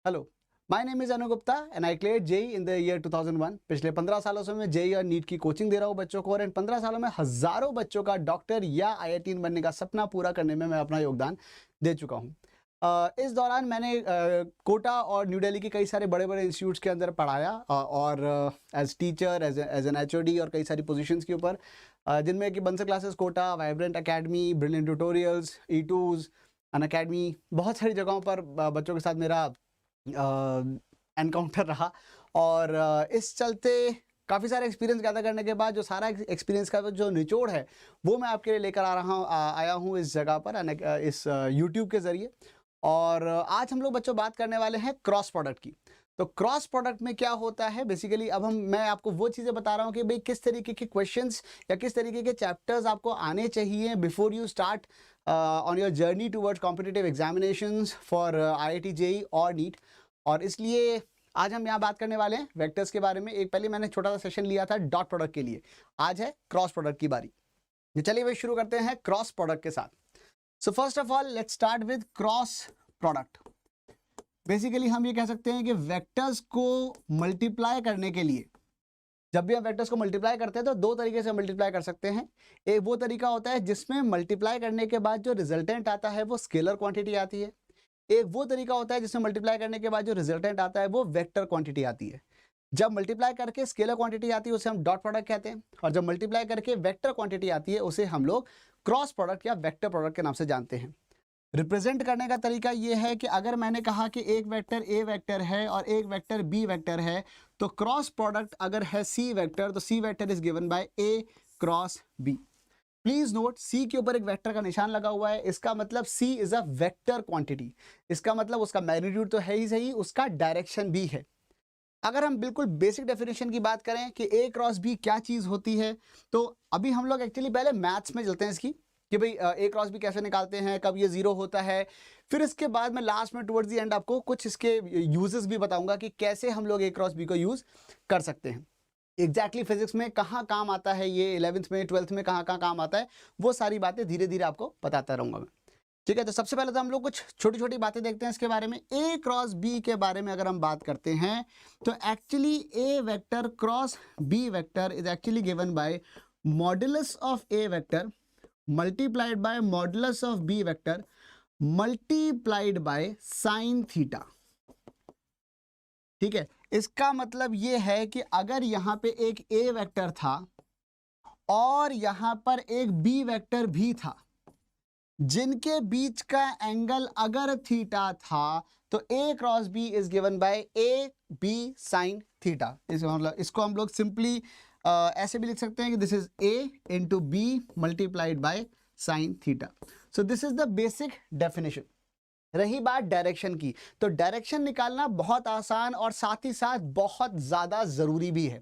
Hello, my name is Anu Gupta and I cleared JEE in the year 2001। पिछले 15 सालों से मैं जेईई और नीट की कोचिंग दे रहा हूँ बच्चों को, और इन 15 सालों में हज़ारों बच्चों का डॉक्टर या आईआईटीएन बनने का सपना पूरा करने में मैं अपना योगदान दे चुका हूँ। इस दौरान मैंने कोटा और न्यू दिल्ली के कई सारे बड़े-बड़े इंस्टीट्यूट्स के अंदर पढ़ाया, और as teacher, as an HOD और कई सारी पोजीशंस के ऊपर, जिनमें कि Bansal Classes Kota, Vibrant Academy, Brilliant Tutorials, ई2s, अनअकैडमी, बहुत सारी जगहों पर बच्चों के साथ मेरा एनकाउंटर रहा। और इस चलते काफ़ी सारे एक्सपीरियंस गैदर करने के बाद जो सारा एक्सपीरियंस का जो निचोड़ है वो मैं आपके लिए लेकर आया हूँ इस जगह पर, इस यूट्यूब के ज़रिए। और आज हम लोग बच्चों बात करने वाले हैं क्रॉस प्रोडक्ट की। तो क्रॉस प्रोडक्ट में क्या होता है बेसिकली, अब मैं आपको वो चीज़ें बता रहा हूँ कि भाई किस तरीके के क्वेश्चंस या किस तरीके के चैप्टर्स आपको आने चाहिए before you start on your journey towards competitive examinations for IIT JEE और नीट। और इसलिए आज हम यहाँ बात करने वाले हैं वेक्टर्स के बारे में। एक पहले मैंने छोटा सा सेशन लिया था डॉट प्रोडक्ट के लिए, आज है क्रॉस प्रोडक्ट की बारी। तो चलिए भाई शुरू करते हैं क्रॉस प्रोडक्ट के साथ। So first of all let's start with cross product. Basically हम ये कह सकते हैं कि वेक्टर्स को मल्टीप्लाई करने के लिए, जब भी हम वेक्टर्स को मल्टीप्लाई करते हैं तो दो तरीके से मल्टीप्लाई कर सकते हैं। एक वो तरीका होता है जिसमें मल्टीप्लाई करने के बाद जो रिजल्टेंट आता है वो स्केलर क्वांटिटी आती है। एक वो तरीका होता है जिसमें मल्टीप्लाई करने के बाद जो रिजल्टेंट आता है वो वेक्टर क्वांटिटी आती है। जब मल्टीप्लाई करके स्केलर क्वांटिटी आती है उसे हम डॉट प्रोडक्ट कहते हैं, और जब मल्टीप्लाई करके वेक्टर क्वांटिटी आती है उसे हम लोग क्रॉस प्रोडक्ट या वेक्टर प्रोडक्ट के नाम से जानते हैं। रिप्रेजेंट करने का तरीका ये है कि अगर मैंने कहा कि एक वेक्टर ए वेक्टर है और एक वेक्टर बी वेक्टर है, तो क्रॉस प्रोडक्ट अगर है सी वेक्टर तो C vector is given by A cross B. Please note, C के ऊपर एक वेक्टर का निशान लगा हुआ है, इसका मतलब सी इज अ वेक्टर क्वांटिटी। इसका मतलब उसका मैग्नीट्यूड तो है ही सही, उसका डायरेक्शन भी है। अगर हम बिल्कुल बेसिक डेफिनेशन की बात करें कि ए क्रॉस बी क्या चीज़ होती है, तो अभी हम लोग एक्चुअली पहले मैथ्स में चलते हैं इसकी कि भाई ए क्रॉस बी कैसे निकालते हैं, कब ये जीरो होता है। फिर इसके बाद मैं लास्ट में टुवर्ड्स दी एंड आपको कुछ इसके यूजेस भी बताऊंगा कि कैसे हम लोग ए क्रॉस बी को यूज़ कर सकते हैं। एग्जैक्टली फिजिक्स में कहाँ काम आता है ये, 11th में 12th में कहाँ कहाँ काम आता है, वो सारी बातें धीरे धीरे आपको बताता रहूँगा मैं। ठीक है, तो सबसे पहले तो हम लोग कुछ छोटी छोटी बातें देखते हैं इसके बारे में। ए क्रॉस बी के बारे में अगर हम बात करते हैं तो actually A vector cross B vector is actually given by modulus of A vector multiplied by modulus of B vector multiplied by sine theta. ठीक है, इसका मतलब ये है कि अगर यहाँ पे एक ए वेक्टर था और यहाँ पर एक बी वेक्टर भी था, जिनके बीच का एंगल अगर थीटा था, तो A cross B is given by A B sine theta. इसको हम लोग सिंपली ऐसे भी लिख सकते हैं कि this is A into B multiplied by sine theta. So this is the basic definition. रही बात डायरेक्शन की, तो डायरेक्शन निकालना बहुत आसान और साथ ही साथ बहुत ज़्यादा ज़रूरी भी है।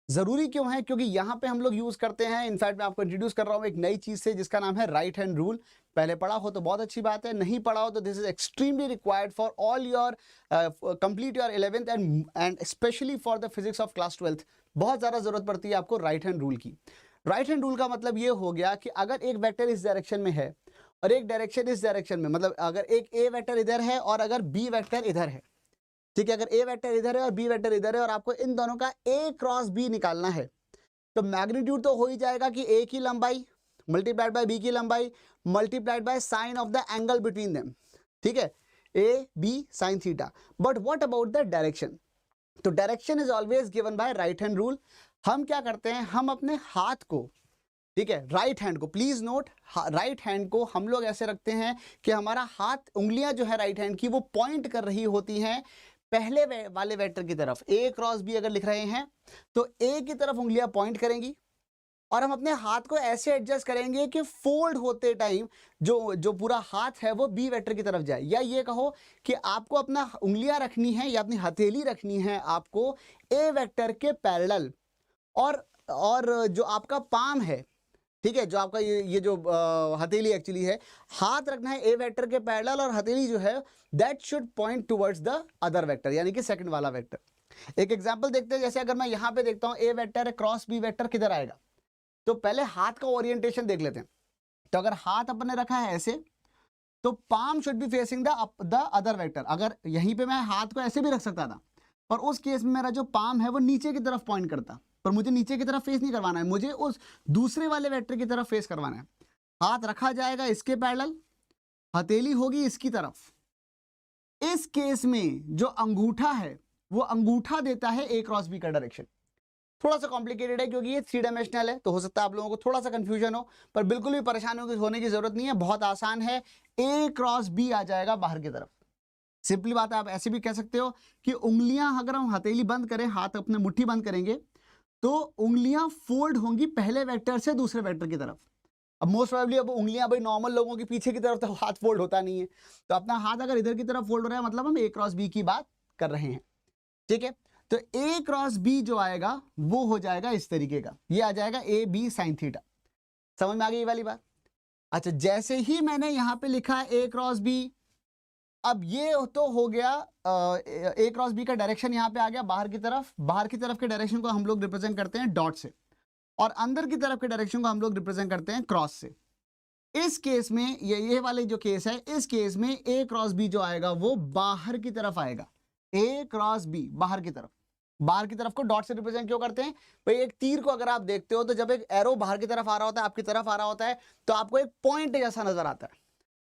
ज़रूरी क्यों है? क्योंकि यहाँ पे हम लोग यूज़ करते हैं, इनफैक्ट मैं आपको इंट्रोड्यूस कर रहा हूँ एक नई चीज़ से जिसका नाम है राइट हैंड रूल। पहले पढ़ा हो तो बहुत अच्छी बात है, नहीं पढ़ा हो तो this is extremely required for all your complete your 11th and specially for the physics of class 12th। बहुत ज़्यादा ज़रूरत पड़ती है आपको राइट हैंड रूल की। राइट हैंड रूल का मतलब ये हो गया कि अगर एक वेक्टर इस डायरेक्शन में है और एक डायरेक्शन इस डायरेक्शन में, मतलब अगर एक ए वेक्टर इधर है और अगर बी वेक्टर इधर है, ठीक है, अगर ए वेक्टर इधर है और बी वेक्टर इधर है और आपको इन दोनों का ए क्रॉस बी निकालना है, तो मैग्नीट्यूड तो हो ही जाएगा कि ए की लंबाई मल्टीप्लाइड बाय बी की लंबाई multiplied by sine of the angle between them. ठीक है, A B sine theta. But what about the direction? तो direction is always given by right hand rule. हम क्या करते हैं, हम अपने हाथ को, ठीक है, राइट हैंड को, प्लीज नोट, राइट हैंड को हम लोग ऐसे रखते हैं कि हमारा हाथ, उंगलियां जो है राइट हैंड की वो पॉइंट कर रही होती हैं पहले वाले वेक्टर की तरफ। ए क्रॉस बी अगर लिख रहे हैं तो ए की तरफ उंगलियां पॉइंट करेंगी और हम अपने हाथ को ऐसे एडजस्ट करेंगे कि फोल्ड होते टाइम जो पूरा हाथ है वो बी वेक्टर की तरफ जाए। या ये कहो कि आपको अपना उंगलियां रखनी है या अपनी हथेली रखनी है आपको ए वेक्टर के पैरेलल, और जो आपका पाम है, ठीक है, जो आपका ये जो हथेली एक्चुअली है, हाथ रखना है ए वेक्टर के पैरेलल और हथेली जो है that should point towards the other vector, यानी कि सेकंड वाला वेक्टर। एक एग्जांपल देखते हैं, जैसे अगर मैं यहाँ पे देखता हूँ ए वेक्टर है क्रॉस बी वेक्टर किधर आएगा, तो पहले हाथ का ओरिएंटेशन देख लेते हैं। तो अगर हाथ अपने रखा है ऐसे, तो palm should be facing the other vector. अगर यहीं पे मैं हाथ को ऐसे भी रख सकता था, पर उस केस में मेरा जो पाम है वो नीचे की तरफ पॉइंट करता, पर मुझे नीचे की तरफ फेस नहीं करवाना है, मुझे उस दूसरे वाले वेक्टर की तरफ फेस करवाना है। हाथ रखा जाएगा इसके पैरेलल, हथेली होगी इसकी तरफ। इस केस में जो अंगूठा है वो अंगूठा देता है ए क्रॉस बी का डायरेक्शन। थोड़ा सा कॉम्प्लिकेटेड है क्योंकि ये 3 डायमेंशनल है, तो हो सकता है आप लोगों को थोड़ा सा कंफ्यूजन हो, पर बिल्कुल भी परेशानी होने की जरूरत नहीं है, बहुत आसान है। ए क्रॉस बी आ जाएगा बाहर की तरफ। सिंपली बात है, आप ऐसे भी कह सकते हो कि उंगलियां, अगर हम हथेली बंद करें, हाथ अपने मुट्ठी बंद करेंगे, तो उंगलियां फोल्ड होंगी पहले वेक्टर से दूसरे वेक्टर की तरफ। अब मोस्ट प्रोबेबली अब उंगलियां भाई नॉर्मल लोगों की पीछे की तरफ तो हाथ फोल्ड होता नहीं है, तो अपना हाथ अगर इधर की तरफ फोल्ड हो रहा है मतलब हम ए क्रॉस बी की बात कर रहे हैं। ठीक है, तो ए क्रॉस बी जो आएगा वो हो जाएगा इस तरीके का, ये आ जाएगा ए बी साइन थीटा। समझ में आ गई ये वाली बात? अच्छा, जैसे ही मैंने यहां पे लिखा ए क्रॉस बी, अब ये तो हो गया ए क्रॉस बी का डायरेक्शन यहाँ पे आ गया बाहर की तरफ। बाहर की तरफ के डायरेक्शन को हम लोग रिप्रेजेंट करते हैं डॉट से, और अंदर की तरफ के डायरेक्शन को हम लोग रिप्रेजेंट करते हैं क्रॉस से। इस केस में ये वाले जो केस है, इस केस में ए क्रॉस बी जो आएगा वो बाहर की तरफ आएगा। ए क्रॉस बी बाहर की तरफ, बाहर की तरफ को डॉट से रिप्रेजेंट क्यों करते हैं भाई? एक तीर को अगर आप देखते हो तो जब एक एरो बाहर की तरफ आ रहा होता है, आपकी तरफ आ रहा होता है, तो आपको एक पॉइंट जैसा नजर आता है।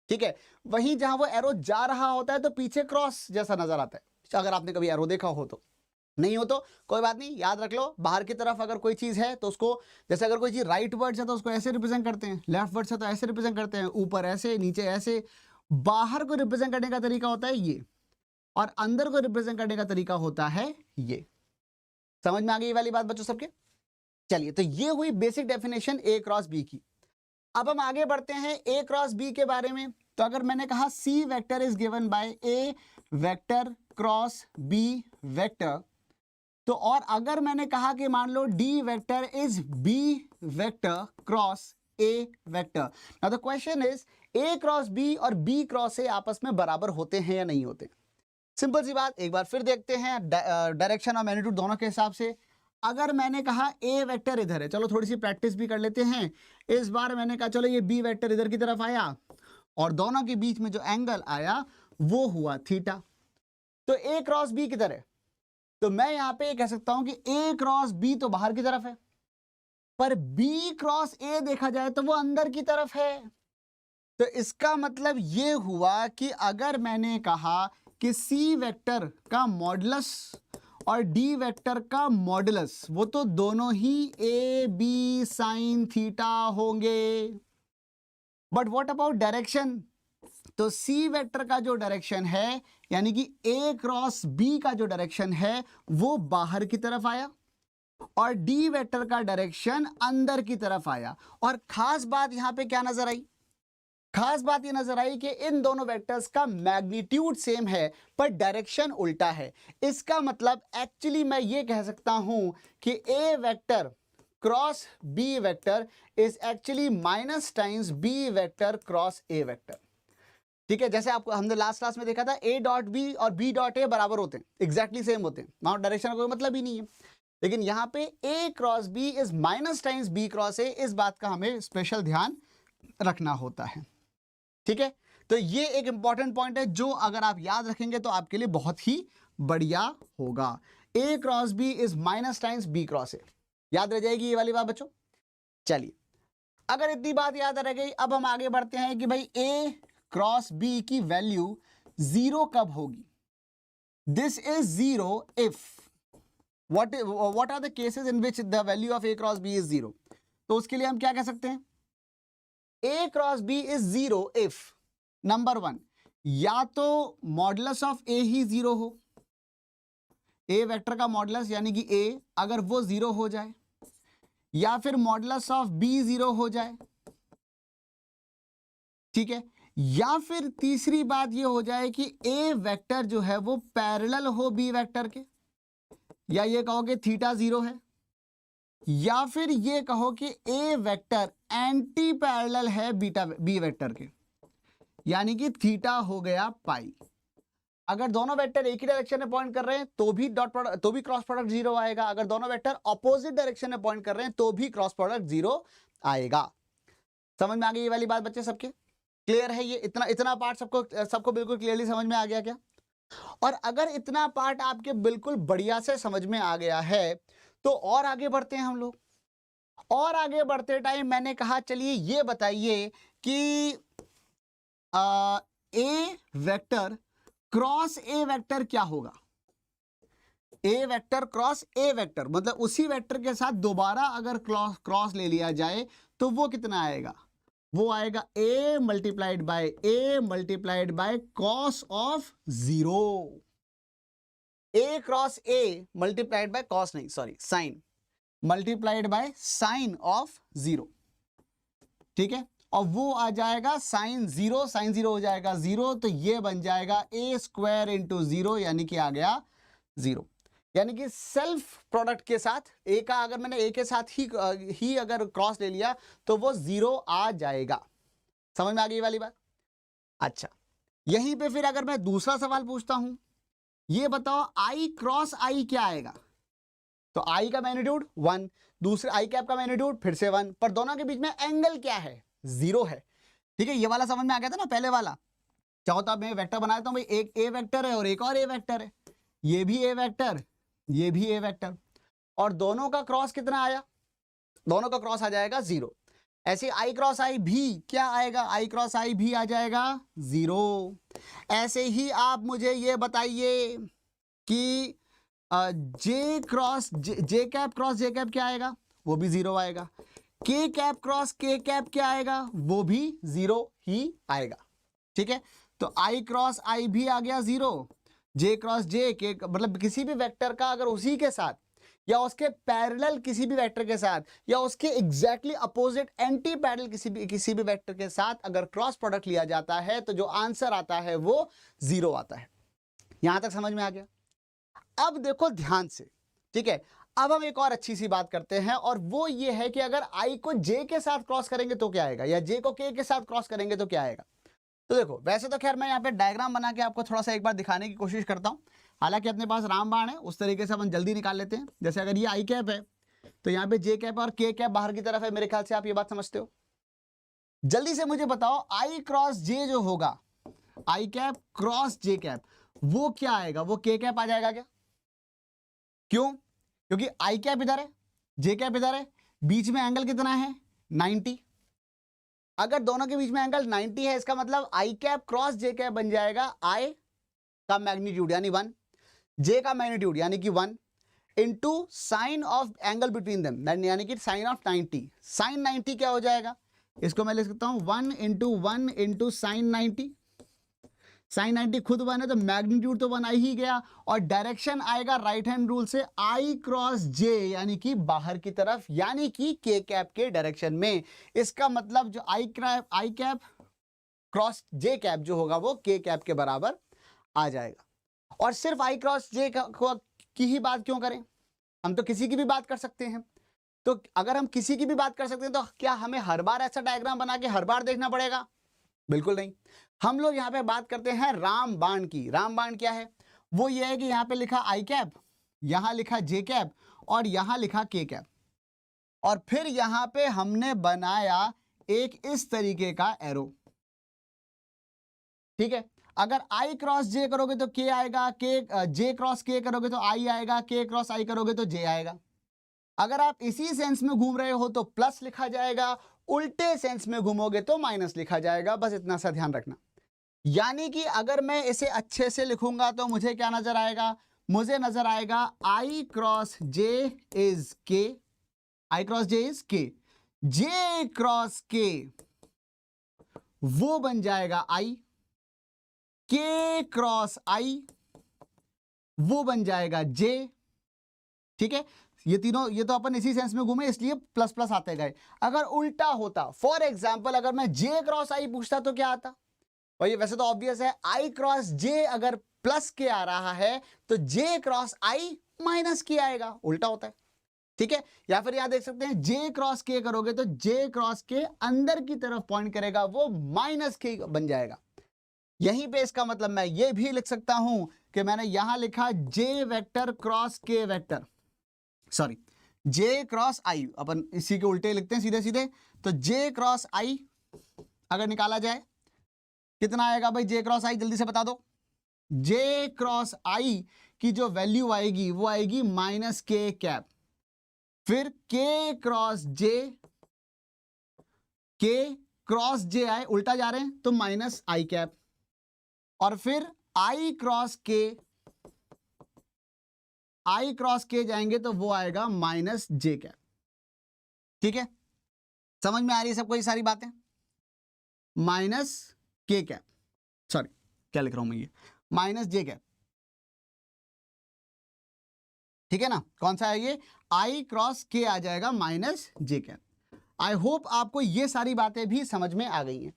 ठीक है, वहीं जहां वो एरो जा रहा होता है तो पीछे क्रॉस जैसा नजर आता है। अगर आपने कभी एरो देखा हो तो, नहीं हो तो कोई बात नहीं, याद रख लो। बाहर की तरफ अगर कोई चीज है तो उसको, जैसे अगर कोई चीज राइट वर्ड है तो उसको ऐसे रिप्रेजेंट करते हैं, लेफ्ट वर्ड है तो ऐसे रिप्रेजेंट करते हैं, ऊपर ऐसे, नीचे ऐसे। बाहर को रिप्रेजेंट करने का तरीका होता है ये, और अंदर को रिप्रेजेंट करने का तरीका होता है ये। समझ में आ गई ये वाली बात बच्चों सबके? चलिए, तो ये हुई बेसिक डेफिनेशन ए क्रॉस बी की। अब हम आगे बढ़ते हैं ए क्रॉस बी के बारे में। तो अगर मैंने कहा C vector is given by A vector cross B vector, तो और अगर मैंने कहा कि मान लो D vector is B vector cross A vector, now the question is A cross B और बी क्रॉस ए आपस में बराबर होते हैं या नहीं होते? सिंपल सी बात, एक बार फिर देखते हैं डायरेक्शन और मैग्नीट्यूड दोनों के हिसाब से। अगर मैंने कहा ए वेक्टर इधर है, चलो थोड़ी सी प्रैक्टिस भी कर लेते हैं। इस बार मैंने कहा चलो ये बी वेक्टर इधर की तरफ आया, और दोनों के बीच में जो एंगल आया वो हुआ थीटा। तो ए क्रॉस बी किधर है? तो मैं यहां पे कह सकता हूं कि ए क्रॉस बी तो बाहर की तरफ है, पर बी क्रॉस ए देखा जाए तो वो अंदर की तरफ है। तो इसका मतलब ये हुआ कि अगर मैंने कहा कि सी वेक्टर का मॉडुलस और डी वेक्टर का मॉडुलस, वो तो दोनों ही ए बी साइन थीटा होंगे। But what about direction? तो सी वेक्टर का जो डायरेक्शन है, यानी कि ए क्रॉस बी का जो डायरेक्शन है वो बाहर की तरफ आया, और डी वेक्टर का डायरेक्शन अंदर की तरफ आया। और खास बात यहां पे क्या नजर आई? खास बात ये नजर आई कि इन दोनों वेक्टर्स का मैग्नीट्यूड सेम है पर डायरेक्शन उल्टा है। इसका मतलब एक्चुअली मैं ये कह सकता हूं कि A vector cross B vector is actually minus times B vector cross A vector. ठीक है, जैसे आपको हमने लास्ट क्लास में देखा था ए डॉट बी और बी डॉट ए बराबर होते हैं, एग्जैक्टली सेम होते हैं, वहां डायरेक्शन का कोई मतलब ही नहीं है। लेकिन यहां पे A cross B is minus times B cross A, इस बात का हमें स्पेशल ध्यान रखना होता है। ठीक है, तो ये एक इंपॉर्टेंट पॉइंट है जो अगर आप याद रखेंगे तो आपके लिए बहुत ही बढ़िया होगा। A cross B is minus times B cross A, याद रह जाएगी ये वाली बात बच्चों। चलिए, अगर इतनी बात याद रह गई, अब हम आगे बढ़ते हैं कि भाई ए क्रॉस बी की वैल्यू जीरो कब होगी? This is zero if what are the cases in which the value of a cross b is zero? तो उसके लिए हम क्या कह सकते हैं? a cross b is zero if number 1, या तो modulus of a he zero हो, a वेक्टर का मॉडुलस यानी कि a अगर वो जीरो हो जाए, या फिर मॉडुलस ऑफ b जीरो हो जाए। ठीक है, या फिर तीसरी बात ये हो जाए कि a वेक्टर जो है वो पैरेलल हो b वेक्टर के, या ये कहो कि थीटा जीरो है, या फिर ये कहो कि ए वेक्टर एंटी पैरेलल है बीटा बी वेक्टर के, यानी कि थीटा हो गया पाई। अगर दोनों वेक्टर एक ही डायरेक्शन में पॉइंट कर रहे हैं तो भी डॉट प्रोडक्ट, तो भी क्रॉस प्रोडक्ट जीरो आएगा। अगर दोनों वेक्टर ऑपोजिट डायरेक्शन में पॉइंट कर रहे हैं तो भी क्रॉस प्रोडक्ट जीरो आएगा। समझ में आ गई ये वाली बात बच्चे सबके? क्लियर है ये? इतना इतना पार्ट सबको बिल्कुल क्लियरली समझ में आ गया क्या? और अगर इतना पार्ट आपके बिल्कुल बढ़िया से समझ में आ गया है तो और आगे बढ़ते हैं हम लोग। और आगे बढ़ते टाइम मैंने कहा चलिए ये बताइए कि A vector cross A vector क्या होगा? ए वेक्टर क्रॉस ए वेक्टर मतलब उसी वेक्टर के साथ दोबारा अगर क्रॉस ले लिया जाए तो वो कितना आएगा? वो आएगा a multiplied by cos of 0। a cross a multiplied by cos नहीं sorry sine multiplied by sine of 0, ठीक है। और वो आ जाएगा साइन 0 हो जाएगा 0, तो ये बन जाएगा a स्क्वायर इंटू 0 यानी कि आ गया 0। यानी कि सेल्फ प्रोडक्ट के साथ a का अगर मैंने a के साथ ही अगर क्रॉस ले लिया तो वो 0 आ जाएगा। समझ में आ गई वाली बात? अच्छा, यहीं पे फिर अगर मैं दूसरा सवाल पूछता हूं, ये बताओ i क्रॉस i क्या आएगा? तो i का मैग्नीट्यूड 1, दूसरे i कैप का मैग्नीट्यूड फिर से 1, पर दोनों के बीच में एंगल क्या है? 0 है, ठीक है। ये वाला समझ में आ गया था ना पहले वाला? चाहो तो अब मैं वेक्टर बना देता हूं भाई, एक a वेक्टर है और एक और a वेक्टर है, ये भी a वेक्टर, ये भी a वेक्टर, और दोनों का क्रॉस कितना आया? दोनों का क्रॉस आ जाएगा 0। ऐसे i क्रॉस i भी क्या आएगा? i क्रॉस i भी आ जाएगा 0। ऐसे ही आप मुझे ये बताइए कि जे कैप क्रॉस जे कैप क्या आएगा? वो भी 0 आएगा। के कैप क्रॉस के कैप क्या आएगा? वो भी 0 ही आएगा, ठीक है। तो i क्रॉस i भी आ गया 0, जे क्रॉस जे के मतलब किसी भी वेक्टर का अगर उसी के साथ या उसके पैरेलल किसी भी वेक्टर के साथ या उसके एग्जैक्टली अपोजिट एंटी पैरेलल किसी भी वेक्टर के साथ अगर क्रॉस प्रोडक्ट लिया जाता है तो जो आंसर आता है वो 0 आता है। यहां तक समझ में आ गया? अब देखो ध्यान से, ठीक है। अब हम एक और अच्छी सी बात करते हैं और वो ये है कि अगर i को j के साथ क्रॉस करेंगे तो क्या आएगा, या j को k के साथ क्रॉस करेंगे तो क्या आएगा? तो देखो, वैसे तो खैर मैं यहाँ पे डायग्राम बना के आपको थोड़ा सा एक बार दिखाने की कोशिश करता हूँ, हालांकि अपने पास रामबाण है, उस तरीके से अपन जल्दी निकाल लेते हैं। जैसे अगर ये आई कैप है तो यहाँ पे जे कैप और के कैप बाहर की तरफ है, मेरे ख्याल से आप ये बात समझते हो। जल्दी से मुझे बताओ आई क्रॉस जे जो होगा, आई कैप क्रॉस जे कैप, वो क्या आएगा? वो के कैप आ जाएगा क्या? क्यों? क्योंकि आई कैप इधर है, जे कैप इधर है, बीच में एंगल कितना है? 90। अगर दोनों के बीच में एंगल 90 है, इसका मतलब आई कैप क्रॉस जे कैप बन जाएगा आई का मैग्नीट्यूड यानी 1, जे का मैग्नीट्यूड यानी कि 1 into sine of angle between them यानी कि साइन ऑफ 90। साइन 90 क्या हो जाएगा? इसको मैं लिख सकता हूं 1 इंटू साइन 90। साइन 90 खुद 1 है तो मैग्नीट्यूड तो 1 आ ही गया, और डायरेक्शन आएगा राइट हैंड रूल से आई क्रॉस जे यानी कि बाहर की तरफ, यानी कि के कैप के डायरेक्शन में। इसका मतलब जो आई कैप क्रॉस जे कैप जो होगा वो के कैप के बराबर आ जाएगा। और सिर्फ आई क्रॉस जे की ही बात क्यों करें? हम तो किसी की भी बात कर सकते हैं। तो अगर हम किसी की भी बात कर सकते हैं तो क्या हमें हर बार ऐसा डायग्राम बना के हर बार देखना पड़ेगा? बिल्कुल नहीं। हम लोग यहाँ पे बात करते हैं रामबाण की। रामबाण क्या है? वो ये है कि यहाँ पे लिखा आई कैप, यहाँ लिखा जे कैप और यहाँ लिखा के कैप, और फिर यहाँ पे हमने बनाया एक इस तरीके का एरो, ठीक है। अगर आई क्रॉस जे करोगे तो के आएगा, के जे क्रॉस के करोगे तो आई आएगा, के क्रॉस आई करोगे तो जे आएगा। अगर आप इसी सेंस में घूम रहे हो तो प्लस लिखा जाएगा, उल्टे सेंस में घूमोगे तो माइनस लिखा जाएगा, बस इतना सा ध्यान रखना। यानी कि अगर मैं इसे अच्छे से लिखूंगा तो मुझे क्या नजर आएगा? मुझे नजर आएगा आई क्रॉस जे इज के, आई क्रॉस जे इज के, जे क्रॉस के वो बन जाएगा आई, के क्रॉस आई वो बन जाएगा जे, ठीक है। ये तीनों, ये तो अपन इसी सेंस में घूमे इसलिए प्लस प्लस आते गए। अगर उल्टा होता, फॉर एग्जाम्पल अगर मैं जे क्रॉस आई पूछता तो क्या आता? और ये वैसे तो ऑब्वियस है, आई क्रॉस जे अगर प्लस के आ रहा है तो जे क्रॉस आई माइनस के आएगा, उल्टा होता है, ठीक है। या फिर यहां देख सकते हैं जे क्रॉस के करोगे तो जे क्रॉस के अंदर की तरफ पॉइंट करेगा, वो माइनस के बन जाएगा। यहीं पे इसका मतलब मैं ये भी लिख सकता हूं कि मैंने यहां लिखा जे वेक्टर क्रॉस के वेक्टर, सॉरी जे क्रॉस आई, अपन इसी के उल्टे लिखते हैं सीधे सीधे। तो जे क्रॉस आई अगर निकाला जाए कितना आएगा भाई जे क्रॉस आई, जल्दी से बता दो। जे क्रॉस आई की जो वैल्यू आएगी वो आएगी माइनस के कैप, फिर के क्रॉस जे, के क्रॉस जे आए उल्टा जा रहे हैं तो माइनस आई कैप, और फिर आई क्रॉस के जाएंगे तो वो आएगा माइनस जे कैप। ठीक है, समझ में आ रही है सबको ये सारी बातें? माइनस के कैप, सॉरी क्या लिख रहा हूं मैं, ये माइनस जे कैप। ठीक है ना, कौन सा है ये? आई क्रॉस के आ जाएगा minus J cap. I hope आपको ये सारी बातें भी समझ में आ गई हैं।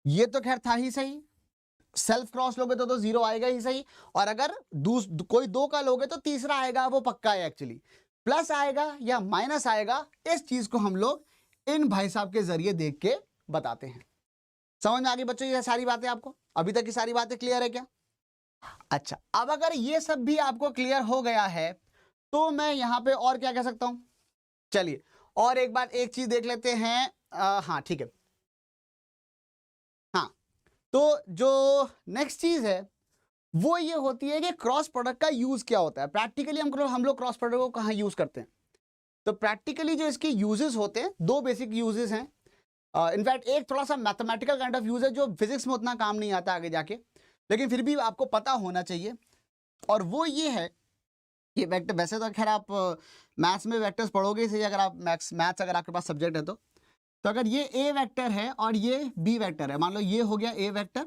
ये तो खैर था ही सही, सेल्फ क्रॉस लोगे तो जीरो आएगा ही सही, और अगर कोई दो का लोगे तो तीसरा आएगा, वो पक्का है एक्चुअली। प्लस आएगा या माइनस आएगा, इस चीज को हम लोग इन भाई साहब के जरिए देख के बताते हैं। समझ में आ गई बच्चों ये सारी बातें? आपको अभी तक की सारी बातें क्लियर है क्या? अच्छा, अब अगर ये सब भी आपको क्लियर हो गया है तो मैं यहां पे और क्या कह सकता हूं? चलिए और एक बार एक चीज देख लेते हैं। हाँ ठीक है, हाँ तो जो नेक्स्ट चीज है वो ये होती है कि क्रॉस प्रोडक्ट का यूज क्या होता है। प्रैक्टिकली हम लोग क्रॉस प्रोडक्ट को कहाँ यूज करते हैं? तो प्रैक्टिकली जो इसके यूजेस होते हैं, दो बेसिक यूजेस हैं। इनफैक्ट एक थोड़ा सा मैथमेटिकल काइंड ऑफ यूज है जो फिजिक्स में उतना काम नहीं आता आगे जाके, लेकिन फिर भी आपको पता होना चाहिए। और वो ये है कि वेक्टर, वैसे तो खैर आप मैथ्स में वेक्टर्स पढ़ोगे इसे, अगर आप मैथ्स अगर आपके पास सब्जेक्ट है तो अगर ये ए वेक्टर है और ये बी वेक्टर है, मान लो ये हो गया ए वेक्टर,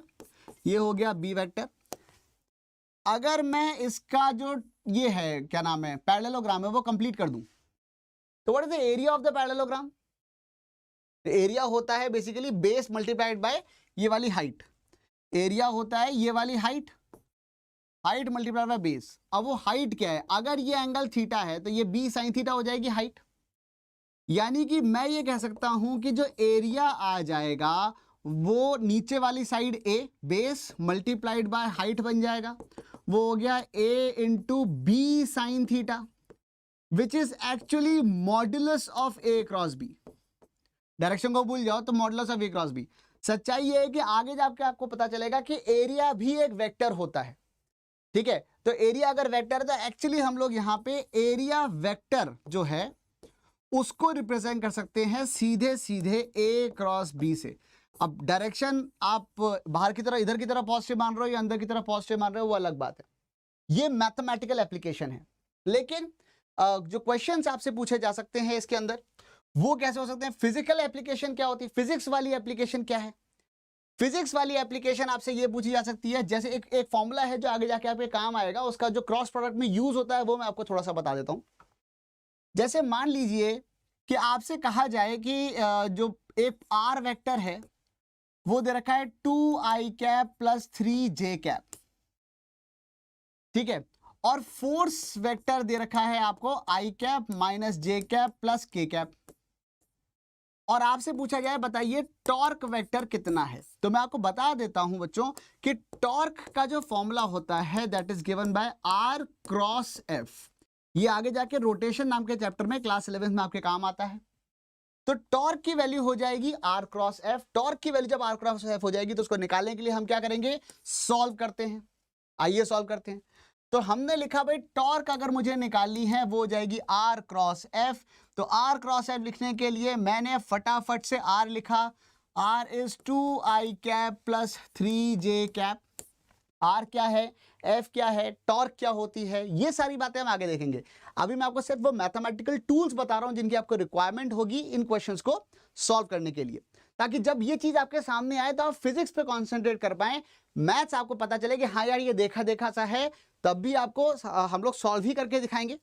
ये हो गया बी वेक्टर, अगर मैं इसका जो ये है क्या नाम है पैरेललोग्राम है वो कंप्लीट कर दूं तो what is the area of the parallelogram? Area होता है बेसिकली बेस मल्टीप्लाइड बाय ये वाली हाइट। एरिया होता है ये वाली height, height multiplied by base. अब वो हाइट क्या है? अगर ये एंगल थीटा है तो ये बी साइन थीटा हो जाएगी हाइट। यानी कि मैं ये कह सकता हूं कि जो एरिया आ जाएगा वो नीचे वाली side A base multiplied by height बन जाएगा, वो हो गया A into B sine theta, which is actually modulus of A cross B. Direction को भूल जाओ तो modulus of A cross B. सच्चाई ये है कि आगे जाके आपको पता चलेगा कि एरिया भी एक वेक्टर होता है। ठीक है, तो एरिया अगर वेक्टर है तो एक्चुअली हम लोग यहाँ पे एरिया वेक्टर जो है उसको रिप्रेजेंट कर सकते हैं सीधे सीधे ए क्रॉस बी से। अब डायरेक्शन आप बाहर की तरफ इधर की तरफ पॉजिटिव मान रहे हो या अंदर की तरफ पॉजिटिव मान रहे हो वो अलग बात है, ये मैथमेटिकल एप्लीकेशन है। लेकिन जो क्वेश्चंस आपसे पूछे जा सकते हैं इसके अंदर वो कैसे हो सकते हैं? फिजिकल एप्लीकेशन क्या होती है? फिजिक्स वाली एप्लीकेशन क्या है? फिजिक्स वाली एप्लीकेशन आपसे ये पूछी जा सकती है, जैसे एक फॉर्मूला है जो आगे जाके आपके काम आएगा, उसका जो क्रॉस प्रोडक्ट में यूज होता है वो मैं आपको थोड़ा सा बता देता हूं। जैसे मान लीजिए कि आपसे कहा जाए कि जो एक आर वेक्टर है वो दे रखा है 2i cap plus 3j cap, ठीक है, और फोर्स वेक्टर दे रखा है आपको i cap minus j cap plus k cap, और आपसे पूछा जाए बताइए टॉर्क वेक्टर कितना है। तो मैं आपको बता देता हूं बच्चों कि टॉर्क का जो फॉर्मूला होता है that is given bye r cross f। ये आगे जाके रोटेशन नाम के चैप्टर में क्लास 11 में आपके काम आता है। तो टॉर्क की वैल्यू हो जाएगी r क्रॉस f। टॉर्क की वैल्यू जब r क्रॉस f हो जाएगी तो उसको निकालने के लिए हम क्या करेंगे? सॉल्व करते हैं। आइए सॉल्व करते हैं। तो हमने लिखा भाई टॉर्क अगर मुझे निकालनी है वो हो जाएगी r क्रॉस f। तो r क्रॉस f लिखने के लिए मैंने फटाफट से r लिखा, r is 2i cap plus 3j cap. r क्या है, f क्या है, टॉर्क क्या होती है, ये सारी बातें हम आगे देखेंगे। अभी मैं आपको सिर्फ वो मैथमेटिकल टूल्स बता रहा हूं जिनकी आपको रिक्वायरमेंट होगी इन क्वेश्चंस को सॉल्व करने के लिए, ताकि जब ये चीज आपके सामने आए तो आप फिजिक्स पे कॉन्सेंट्रेट कर पाए, मैथ्स आपको पता चले कि हाँ यार ये देखा देखा सा है, तब भी आपको हम लोग सॉल्व ही करके दिखाएंगे,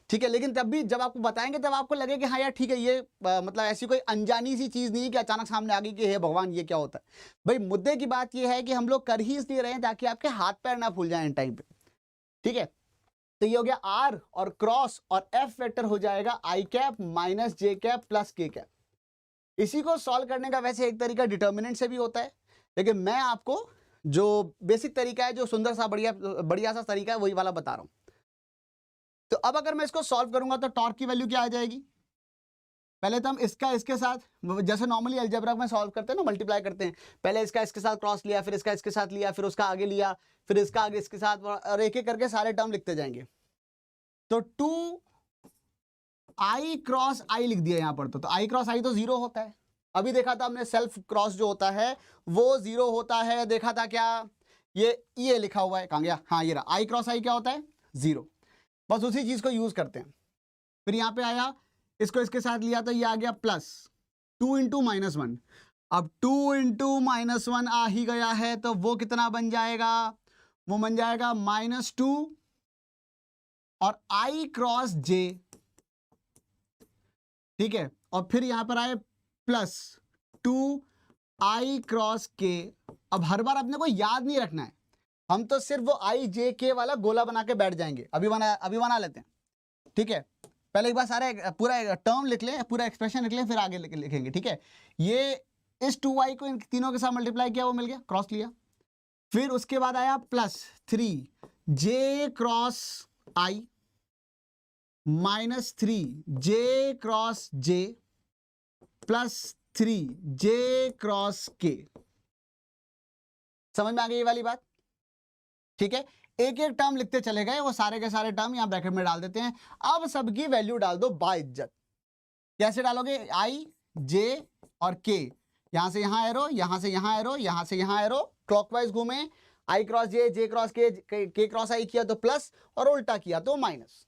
ठीक है। लेकिन तब भी जब आपको बताएंगे तब आपको लगे कि हाँ यार ठीक है, ये मतलब ऐसी कोई अनजानी सी चीज नहीं है कि अचानक सामने आ गई कि हे भगवान ये क्या होता है। भाई मुद्दे की बात ये है कि हम लोग कर ही इसलिए रहे हैं ताकि आपके हाथ पैर ना फूल जाए इन टाइम पे, ठीक है। तो ये हो गया आर और क्रॉस, और एफ वेक्टर हो जाएगा आई कैप माइनस जे कैप प्लस के कैप। इसी को सॉल्व करने का वैसे एक तरीका डिटर्मिनेंट से भी होता है, लेकिन मैं आपको जो बेसिक तरीका है, जो सुंदर सा बढ़िया सा तरीका है, वही वाला बता रहा हूं। तो अब अगर मैं इसको सॉल्व करूंगा तो टॉर्क की वैल्यू क्या आ जाएगी? पहले तो हम इसका इसके साथ, जैसे नॉर्मली अलजेब्रा में सॉल्व करते हैं ना, मल्टीप्लाई करते हैं, पहले इसका इसके साथ क्रॉस लिया, फिर इसका इसके साथ लिया, फिर उसका आगे लिया, फिर इसका आगे इसके साथ, और एक एक करके सारे टर्म लिखते जाएंगे। तो 2i क्रॉस i लिख दिया यहां पर, तो i क्रॉस i तो 0 होता है। अभी देखा था हमने सेल्फ क्रॉस जो होता है वो 0 होता है, देखा था क्या, ये लिखा हुआ है, कहां गया, हाँ ये रहा, i क्रॉस i क्या होता है 0। बस उसी चीज को यूज करते हैं। फिर यहां पे आया, इसको इसके साथ लिया तो ये आ गया प्लस 2 इंटू -1। अब 2 इंटू -1 आ ही गया है, तो वो कितना बन जाएगा, वो बन जाएगा -2 और i क्रॉस j, ठीक है। और फिर यहां पर आए प्लस 2i क्रॉस k। अब हर बार अपने को याद नहीं रखना है, हम तो सिर्फ वो i j k वाला गोला बना के बैठ जाएंगे। अभी बना लेते हैं, ठीक है। पहले एक बार सारे पूरा टर्म लिख लें, पूरा एक्सप्रेशन लिख लें, फिर आगे लिखेंगे, ठीक है। ये इस 2i को इन तीनों के साथ मल्टीप्लाई किया, वो मिल गया, क्रॉस लिया। फिर उसके बाद आया plus 3j cross i -3j cross j plus 3j cross k। समझ में आ गई ये वाली बात, ठीक है। एक एक टर्म लिखते चले गए, वो सारे के सारे टर्म यहां ब्रैकेट में डाल देते हैं। अब सबकी वैल्यू डाल दो बाइज्जत। कैसे डालोगे, i j और k, यहां से यहां एरो, यहां से यहां एरो, यहां से यहां एरो, क्लॉकवाइज घूमे, i cross j, j cross k cross i किया तो प्लस, और उल्टा किया तो माइनस,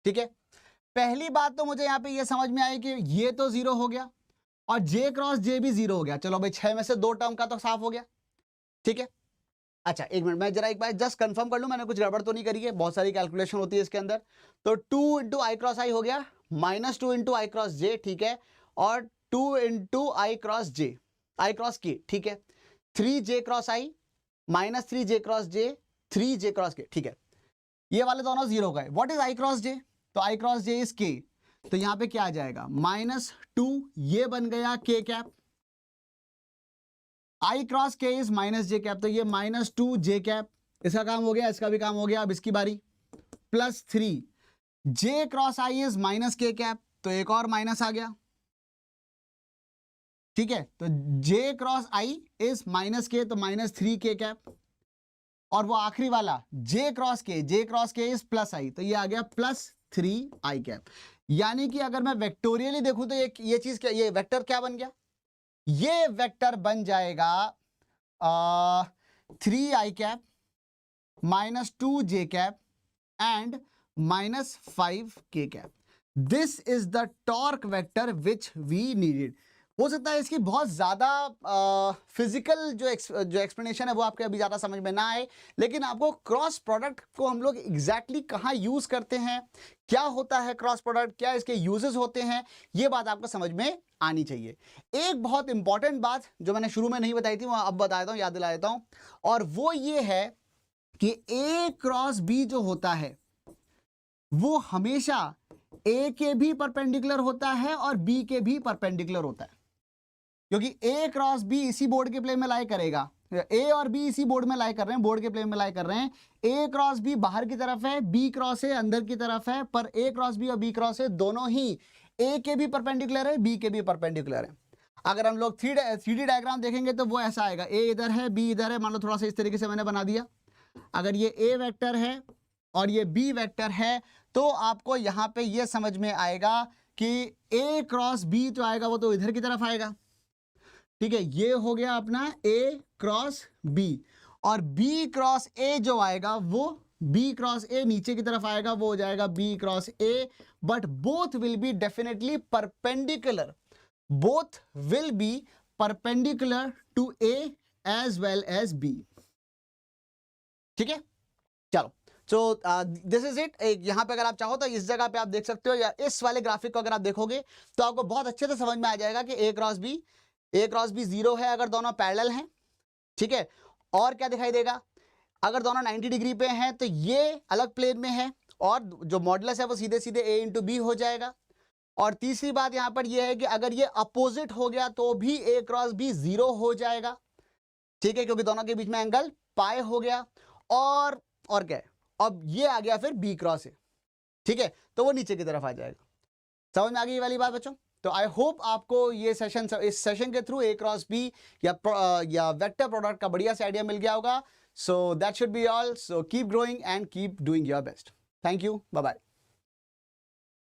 ठीक है। पहली बात तो मुझे यहां पे ये समझ में आई कि ये तो 0 हो गया और j क्रॉस j भी 0 हो गया। चलो भाई 6 में से 2 टर्म का तो साफ हो गया, ठीक है। अच्छा एक मिनट, मैं जरा एक बार जस्ट कंफर्म कर लूं मैंने कुछ गड़बड़ तो नहीं करी है, बहुत सारी कैलकुलेशन होती है इसके अंदर। तो 2 इंटू आई क्रॉस आई हो गया, -2 इंटू आई क्रॉस जे, ठीक है, और 2 इंटू आई क्रॉस जे, आई क्रॉस के, ठीक है, 3j क्रॉस आई -3j क्रॉस जे, 3j क्रॉस के, ठीक है। ये वाले दोनों 0 गए। व्हाट इज आई क्रॉस जे, तो आई क्रॉस जे इज के, तो यहां पे क्या आ जाएगा -2, ये बन गया k cap, i cross k is -j cap, तो ये -2j कैप, इसका काम हो गया, इसका भी काम हो गया। अब इसकी बारी, plus 3j cross i is -k cap, तो एक और माइनस आ गया, ठीक है। तो j cross i is -k, तो -3k कैप, और वो आखिरी वाला j cross k is plus i, तो ये आ गया +3i कैप। यानी कि अगर मैं वेक्टोरियली देखूं तो ये चीज क्या, ये वेक्टर क्या बन गया, ये वेक्टर बन जाएगा 3i cap -2j cap and -5k cap. This is the torque vector which we needed. हो सकता है इसकी बहुत ज़्यादा फिजिकल जो एक्सप्लेनेशन है वो आपके अभी ज़्यादा समझ में ना आए, लेकिन आपको क्रॉस प्रोडक्ट को हम लोग एग्जैक्टली कहाँ यूज़ करते हैं, क्या होता है क्रॉस प्रोडक्ट, क्या इसके यूजेस होते हैं, ये बात आपको समझ में आनी चाहिए। एक बहुत इंपॉर्टेंट बात जो मैंने शुरू में नहीं बताई थी वो अब बता देता हूँ, याद दिला देता हूँ, और वो ये है कि A क्रॉस B जो होता है वो हमेशा A के भी परपेंडिकुलर होता है और B के भी परपेंडिकुलर होता है, क्योंकि A क्रॉस B इसी बोर्ड के प्लेन में लाई करेगा। A और B इसी बोर्ड में लाई कर रहे हैं, बोर्ड के प्लेन में लाई कर रहे हैं। A क्रॉस B बाहर की तरफ है, B क्रॉस A अंदर की तरफ है, पर A क्रॉस B और B क्रॉस A दोनों ही A के भी परपेंडिकुलर है, B के भी परपेंडिकुलर है। अगर हम लोग 3D डायग्राम देखेंगे तो वो ऐसा आएगा, A इधर है, B इधर है, मान लो थोड़ा सा इस तरीके से मैंने बना दिया। अगर ये A वेक्टर है और ये B वेक्टर है तो आपको यहाँ पे ये समझ में आएगा कि A क्रॉस B जो आएगा वो तो इधर की तरफ आएगा, ठीक है। ये हो गया अपना A क्रॉस B, और B क्रॉस A जो आएगा वो B क्रॉस A नीचे की तरफ आएगा, वो हो जाएगा B cross A, but both will be definitely perpendicular, both will be perpendicular to A as well as B, ठीक है। चलो, सो दिस इज इट। यहाँ पे अगर आप चाहो तो इस जगह पे आप देख सकते हो, या इस वाले ग्राफिक को अगर आप देखोगे तो आपको बहुत अच्छे से समझ में आ जाएगा कि A क्रॉस B 0 है अगर दोनों पैरेलल हैं, ठीक है। और क्या दिखाई देगा, अगर दोनों 90 डिग्री पे हैं तो ये अलग प्लेन में है, और जो मॉडुलस है वो सीधे सीधे A इंटू B हो जाएगा। और तीसरी बात यहाँ पर यह है कि अगर ये अपोजिट हो गया तो भी A क्रॉस B 0 हो जाएगा, ठीक है, क्योंकि दोनों के बीच में एंगल पाई हो गया। और क्या है, अब ये आ गया फिर B क्रॉस A, ठीक है, तो वो नीचे की तरफ आ जाएगा। समझ में आ गई ये वाली बात बच्चों, तो आई होप आपको ये सेशन, इस सेशन के थ्रू ए क्रॉस बी या वेक्टर प्रोडक्ट का बढ़िया से आइडिया मिल गया होगा. So that should be all. So keep growing and keep doing your best. Thank you. Bye bye.